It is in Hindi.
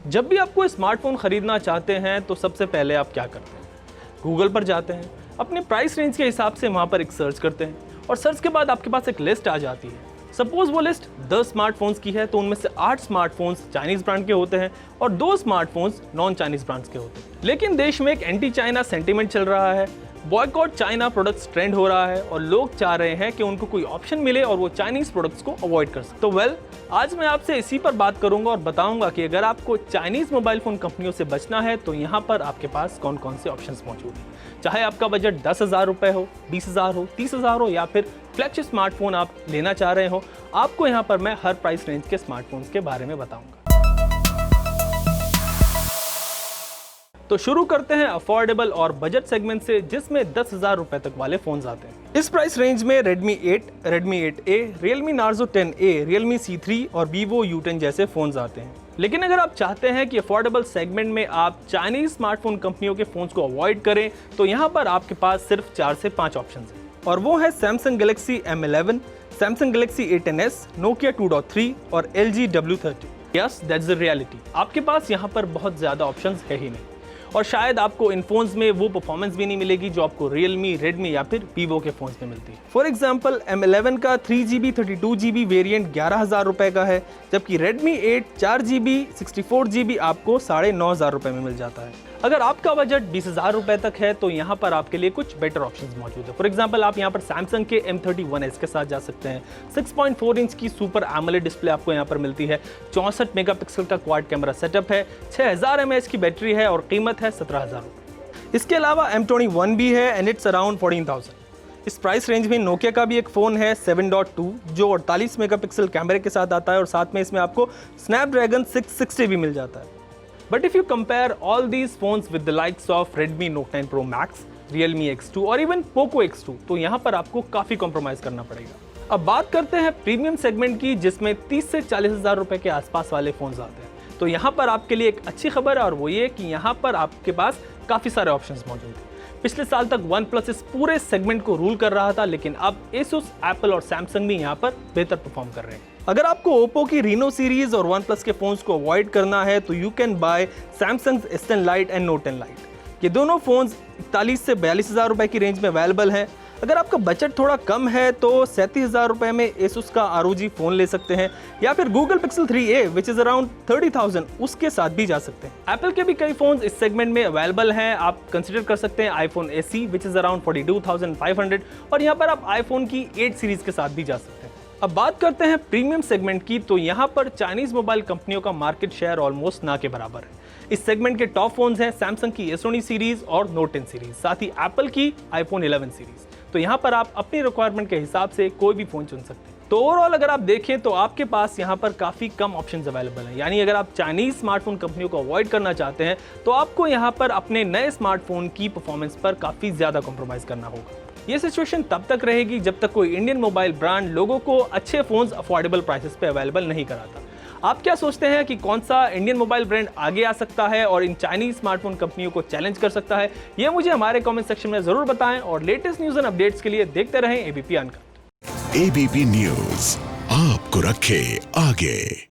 जब भी आप कोई स्मार्टफोन खरीदना चाहते हैं तो सबसे पहले आप क्या करते हैं? गूगल पर जाते हैं, अपने प्राइस रेंज के हिसाब से वहाँ पर एक सर्च करते हैं और सर्च के बाद आपके पास एक लिस्ट आ जाती है। सपोज वो लिस्ट 10 स्मार्टफोन्स की है तो उनमें से 8 स्मार्टफोन्स चाइनीज ब्रांड के होते हैं और 2 स्मार्टफोन्स नॉन चाइनीज ब्रांड्स के होते हैं। लेकिन देश में एक एंटी चाइना सेंटीमेंट चल रहा है, बॉयकॉट चाइना प्रोडक्ट्स ट्रेंड हो रहा है और लोग चाह रहे हैं कि उनको कोई ऑप्शन मिले और वो चाइनीज प्रोडक्ट्स को अवॉइड कर सके। तो आज मैं आपसे इसी पर बात करूंगा और बताऊंगा कि अगर आपको चाइनीज मोबाइल फोन कंपनियों से बचना है तो यहाँ पर आपके पास कौन कौन से ऑप्शंस मौजूद हैं। चाहे आपका बजट 10,000 रुपए हो, 20,000 हो, 30,000 हो या फिर फ्लैगशिप स्मार्टफोन आप लेना चाह रहे हो, आपको यहाँ पर मैं हर प्राइस रेंज के स्मार्टफोन्स के बारे में बताऊंगा। तो शुरू करते हैं अफोर्डेबल और बजट सेगमेंट से, जिसमें 10,000 रुपए तक वाले फोन्स आते हैं। इस प्राइस रेंज में Redmi 8, Redmi 8A, Realme Narzo 10A, Realme C3 और Vivo U10 जैसे फोन्स आते हैं। लेकिन अगर आप चाहते हैं कि अफोर्डेबल सेगमेंट में आप चाइनीज स्मार्टफोन कंपनियों के फोन्स को अवॉइड करें तो यहाँ पर आपके पास सिर्फ 4 से 5 ऑप्शन हैं और वो है Samsung Galaxy M11, Samsung Galaxy A10s, Nokia 2.3 और LG W30। Yes, that's the reality. आपके पास यहाँ पर बहुत ज्यादा ऑप्शंस है ही नहीं और शायद आपको इन फोन्स में वो परफॉर्मेंस भी नहीं मिलेगी जो आपको Realme, Redmi या फिर Vivo के फोन्स में मिलती है। फॉर एग्जांपल M11 का 3GB 32GB वेरिएंट 11,000 रुपए का है, जबकि Redmi 8 4GB 64GB आपको 9,500 रुपए में मिल जाता है। अगर आपका बजट 20,000 रुपए तक है तो यहाँ पर आपके लिए कुछ बेटर ऑप्शंस मौजूद है। फॉर एग्जांपल आप यहाँ पर Samsung के M31s के साथ जा सकते हैं। 6.4 इंच की सुपर AMOLED डिस्प्ले आपको यहाँ पर मिलती है, 64 मेगापिक्सल का क्वाड कैमरा सेटअप है, 6000 mAh की बैटरी है और कीमत है 17,000 रुपये। इसके अलावा M21 भी है एंड इट्स अराउंड 14,000। इस प्राइस रेंज में नोकिया का भी एक फ़ोन है 7.2 जो 48 मेगापिक्सल कैमरे के साथ आता है और साथ में इसमें आपको स्नैपड्रैगन 660 भी मिल जाता है। But if you compare all these phones with the likes of Redmi Note 9 Pro Max, Realme X2 और even Poco X2, तो यहाँ पर आपको काफ़ी कॉम्प्रोमाइज़ करना पड़ेगा। अब बात करते हैं प्रीमियम सेगमेंट की, जिसमें 30 से 40,000 रुपए के आसपास वाले फ़ोन्स आते हैं। तो यहाँ पर आपके लिए एक अच्छी खबर है और वो ये कि यहाँ पर आपके पास काफ़ी सारे ऑप्शंस मौजूद हैं। पिछले साल तक OnePlus इस पूरे सेगमेंट को रूल कर रहा था, लेकिन अब Asus, Apple और Samsung भी यहाँ पर बेहतर परफॉर्म कर रहे हैं। अगर आपको Oppo की Reno सीरीज और OnePlus के फोन्स को अवॉइड करना है तो you can buy Samsung S10 Lite and Note 10 Lite। ये दोनों फोन्स 41 से 42,000 रुपए की रेंज में अवेलेबल है। अगर आपका बजट थोड़ा कम है तो 37,000 रुपए में Asus का ROG फोन ले सकते हैं या फिर Google Pixel 3a which is around 30,000 उसके साथ भी जा सकते हैं। एप्पल के भी कई फोन्स इस सेगमेंट में अवेलेबल हैं। आप कंसिडर कर सकते हैं iPhone SE which is around 42,500 और यहाँ पर आप iPhone की 8 सीरीज के साथ भी जा सकते हैं। अब बात करते हैं प्रीमियम सेगमेंट की, तो यहाँ पर चाइनीज मोबाइल कंपनियों का मार्केट शेयर ऑलमोस्ट ना के बराबर है। इस सेगमेंट के टॉप फोन्स हैं सैमसंग की S20 सीरीज और Note 10 सीरीज, साथ ही एप्पल की iPhone 11 सीरीज। तो यहाँ पर आप अपनी रिक्वायरमेंट के हिसाब से कोई भी फोन चुन सकते हैं। तो ओवरऑल अगर आप देखें तो आपके पास यहाँ पर काफ़ी कम ऑप्शंस अवेलेबल हैं। यानी अगर आप चाइनीज स्मार्टफोन कंपनियों को अवॉइड करना चाहते हैं तो आपको यहाँ पर अपने नए स्मार्टफोन की परफॉर्मेंस पर काफ़ी ज़्यादा कॉम्प्रोमाइज़ करना होगा। ये सिचुएशन तब तक रहेगी जब तक कोई इंडियन मोबाइल ब्रांड लोगों को अच्छे फोन्स अफोर्डेबल प्राइसेस पे अवेलेबल नहीं कराता। आप क्या सोचते हैं कि कौन सा इंडियन मोबाइल ब्रांड आगे आ सकता है और इन चाइनीज स्मार्टफोन कंपनियों को चैलेंज कर सकता है? ये मुझे हमारे कमेंट सेक्शन में जरूर बताएं और लेटेस्ट न्यूज़ एंड अपडेट्स के लिए देखते रहें ABP अनकट। ABP न्यूज़ आपको रखे आगे।